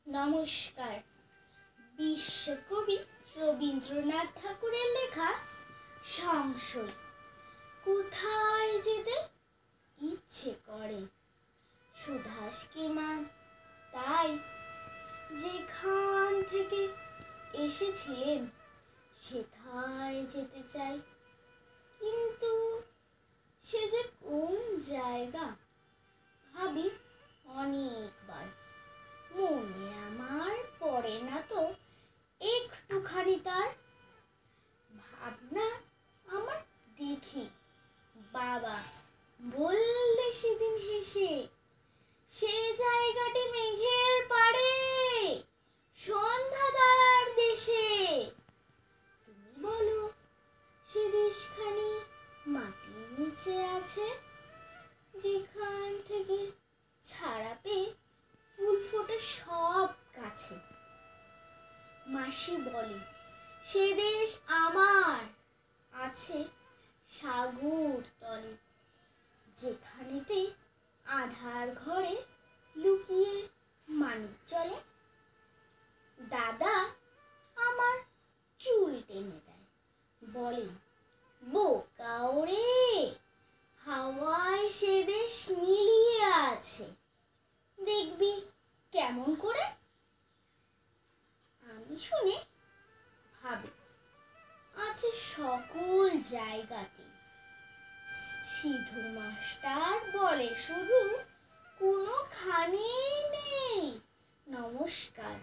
নমস্কার। বিশ্বকবি রবীন্দ্রনাথ ঠাকুরের লেখা সংশয়। কোথায় যেতে ইচ্ছে করে সুধাসকে মা, তাই যেখান থেকে এসেছিলেন সেথায় যেতে চাই। কিন্তু সে যে কোন জায়গা ভাবি অনেকবার, মনে আমার পড়ে না তো একটুখানি তার ভাবনা। আমার দেখি বাবা বললে সেদিন হেসে, সে জায়গাটি মেঘের পাড়ে, সন্ধ্যা তারার দেশে। তুমি বলো সে দেশখানি মাটির নিচে আছে, যেখান থেকে ছাড়া পেয়ে ফুল ফোটে সব গাছে। মাসি বলে সে দেশ আমার আছে সাগর তলে, যেখানেতে আধার ঘরে লুকিয়ে মানুষ চলে। দাদা আমার চুল টেনে দেয়, বলে বোকা ওরে, হাওয়ায় সে দেশ মিলিয়ে আছে, দেখবি কেমন করে। আমি শুনে ভাবি আছে সকল জায়গাতে, সিধু মাস্টার বলে শুধু কোনোখানেই নেই। নমস্কার।